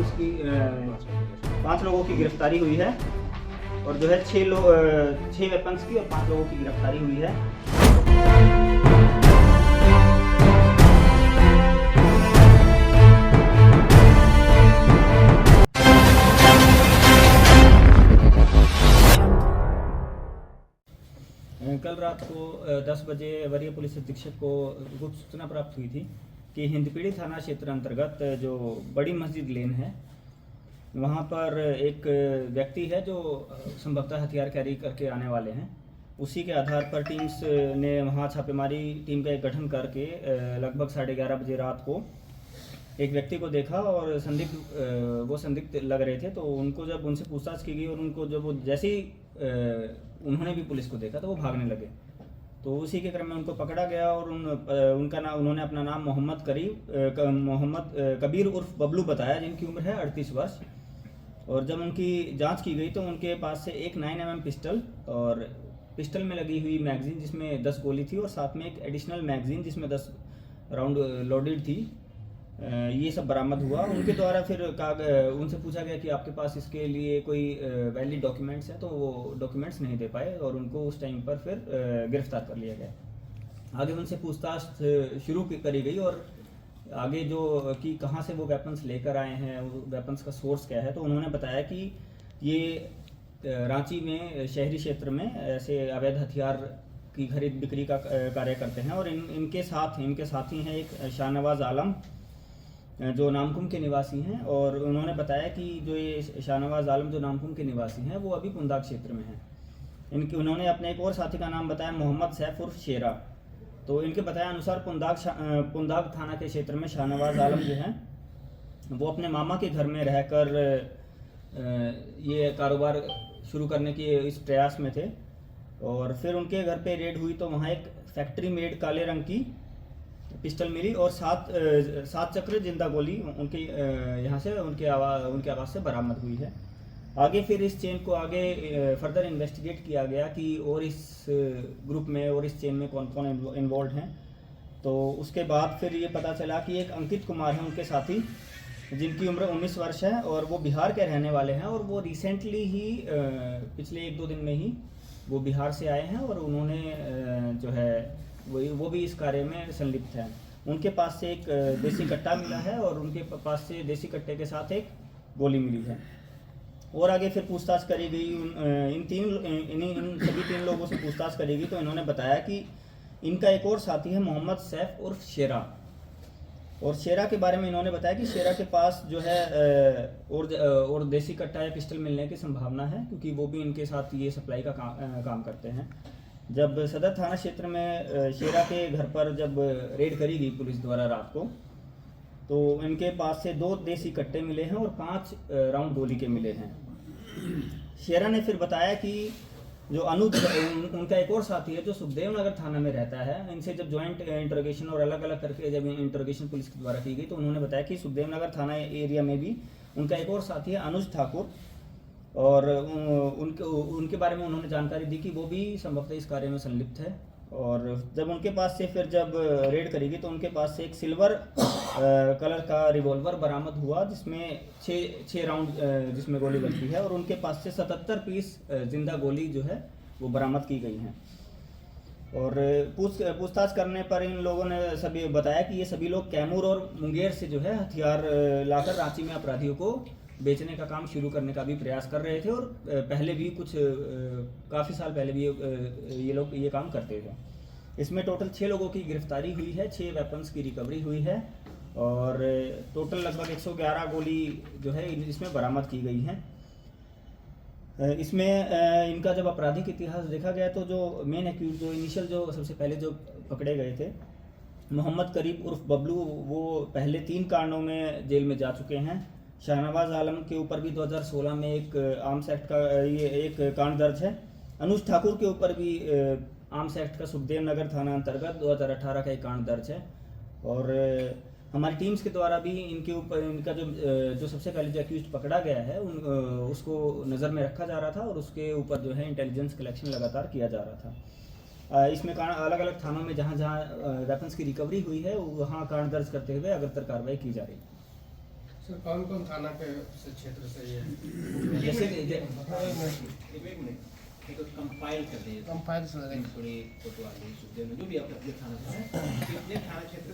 Weapons की 5 लोगों की गिरफ्तारी हुई है और जो है 6 वेपन्स की और 5 लोगों की गिरफ्तारी हुई है। कल रात को 10 बजे वरीय पुलिस अधीक्षक को गुप्त सूचना प्राप्त हुई थी कि हिंदपीढ़ी थाना क्षेत्र अंतर्गत जो बड़ी मस्जिद लेन है वहाँ पर एक व्यक्ति है जो संभवतः हथियार कैरी करके आने वाले हैं। उसी के आधार पर टीम्स ने वहाँ छापेमारी टीम का एक गठन करके लगभग 11:30 बजे रात को एक व्यक्ति को देखा और संदिग्ध लग रहे थे। तो उनको जब उनसे पूछताछ की गई और उनको जब वो जैसे ही उन्होंने भी पुलिस को देखा तो वो भागने लगे। तो उसी के क्रम में उनको पकड़ा गया और उन्होंने अपना नाम मोहम्मद कबीर उर्फ बबलू बताया, जिनकी उम्र है 38 वर्ष। और जब उनकी जांच की गई तो उनके पास से एक 9mm पिस्टल और पिस्टल में लगी हुई मैगजीन जिसमें 10 गोली थी और साथ में एक एडिशनल मैगजीन जिसमें 10 राउंड लोडेड थी, ये सब बरामद हुआ। उनके द्वारा फिर उनसे पूछा गया कि आपके पास इसके लिए कोई वैलिड डॉक्यूमेंट्स हैं, तो वो डॉक्यूमेंट्स नहीं दे पाए और उनको उस टाइम पर फिर गिरफ्तार कर लिया गया। आगे उनसे पूछताछ शुरू करी गई और आगे जो कि कहाँ से वो वेपन्स लेकर आए हैं, वो वेपन्स का सोर्स क्या है, तो उन्होंने बताया कि ये रांची में शहरी क्षेत्र में ऐसे अवैध हथियार की खरीद बिक्री का कार्य करते हैं और इनके साथी हैं एक शाहनवाज आलम जो नामकुम के निवासी हैं। और उन्होंने बताया कि जो ये शाहनवाज आलम जो नामकुम के निवासी हैं वो अभी पुंदाग क्षेत्र में हैं। उन्होंने अपने एक और साथी का नाम बताया मोहम्मद सैफ उर्फ शेरा। तो इनके बताया अनुसार पुंदाग थाना के क्षेत्र में शाहनवाज आलम जो हैं वो अपने मामा के घर में रहकर ये कारोबार शुरू करने के इस प्रयास में थे। और फिर उनके घर पे रेड हुई तो वहाँ एक फैक्ट्री मेड काले रंग की पिस्टल मिली और 7 चक्र जिंदा गोली उनके यहाँ से उनके आवाज़ से बरामद हुई है। आगे फिर इस चेन को आगे फर्दर इन्वेस्टिगेट किया गया कि और इस ग्रुप में और इस चेन में कौन कौन इन्वॉल्व हैं। तो उसके बाद फिर ये पता चला कि एक अंकित कुमार है उनके साथी, जिनकी उम्र 19 वर्ष है और वो बिहार के रहने वाले हैं और वो रिसेंटली ही पिछले 1-2 दिन में ही वो बिहार से आए हैं और उन्होंने जो है वो भी इस कार्य में संलिप्त है। उनके पास से एक देसी कट्टा मिला है और उनके पास से देसी कट्टे के साथ एक गोली मिली है। और आगे फिर पूछताछ करी गई इन सभी 3 लोगों से पूछताछ करी गई तो इन्होंने बताया कि इनका एक और साथी है मोहम्मद सैफ उर्फ शेरा। और शेरा के बारे में इन्होंने बताया कि शेरा के पास जो है और देसी कट्टा या पिस्टल मिलने की संभावना है क्योंकि वो भी इनके साथ ये सप्लाई का काम करते हैं। जब सदर थाना क्षेत्र में शेरा के घर पर जब रेड करी गई पुलिस द्वारा रात को तो इनके पास से 2 देसी कट्टे मिले हैं और 5 राउंड गोली के मिले हैं। शेरा ने फिर बताया कि जो अनुज उनका एक और साथी है जो सुखदेव नगर थाना में रहता है, इनसे जब ज्वाइंट इंटरोगेशन और अलग अलग करके जब इंटरोगेशन पुलिस के द्वारा की गई तो उन्होंने बताया कि सुखदेव नगर थाना एरिया में भी उनका एक और साथी है अनुज ठाकुर और उनके बारे में उन्होंने जानकारी दी कि वो भी संभवतः इस कार्य में संलिप्त है। और जब उनके पास से फिर जब रेड करेगी तो उनके पास से एक सिल्वर कलर का रिवॉल्वर बरामद हुआ जिसमें 6 राउंड जिसमें गोली लगती है और उनके पास से 77 पीस जिंदा गोली जो है वो बरामद की गई हैं। और पूछताछ करने पर इन लोगों ने सभी बताया कि ये सभी लोग कैमूर और मुंगेर से जो है हथियार लाकर रांची में अपराधियों को बेचने का काम शुरू करने का भी प्रयास कर रहे थे और पहले भी काफ़ी साल पहले भी ये लोग ये काम करते थे। इसमें टोटल 6 लोगों की गिरफ्तारी हुई है, 6 वेपन्स की रिकवरी हुई है और टोटल लगभग 111 गोली जो है इसमें बरामद की गई हैं। इसमें इनका जब आपराधिक इतिहास देखा गया तो जो मेन एक्यूज जो इनिशियल जो सबसे पहले जो पकड़े गए थे मोहम्मद करीब उर्फ बबलू, वो पहले 3 कांडों में जेल में जा चुके हैं। शाहनवाज आलम के ऊपर भी 2016 में एक आर्म्स एक्ट का ये एक कांड दर्ज है। अनुज ठाकुर के ऊपर भी आर्म्स एक्ट का सुखदेव नगर थाना अंतर्गत 2018 का एक कांड दर्ज है। और हमारी टीम्स के द्वारा भी इनके ऊपर इनका जो सबसे पहले जो एक्यूज पकड़ा गया है उसको नज़र में रखा जा रहा था और उसके ऊपर जो है इंटेलिजेंस कलेक्शन लगातार किया जा रहा था। इसमें अलग अलग थानों में जहाँ जहाँ वेपन्स की रिकवरी हुई है वहाँ कांड दर्ज करते हुए अग्रतर कार्रवाई की जा रही है। सर कौन कौन थाना के से क्षेत्र से ये जैसे एक मिनट एक कंपाइल कर दीजिए कंपाइल से थोड़ी फोटो आ गई जो भी आप अपने थाना से कितने थाना क्षेत्र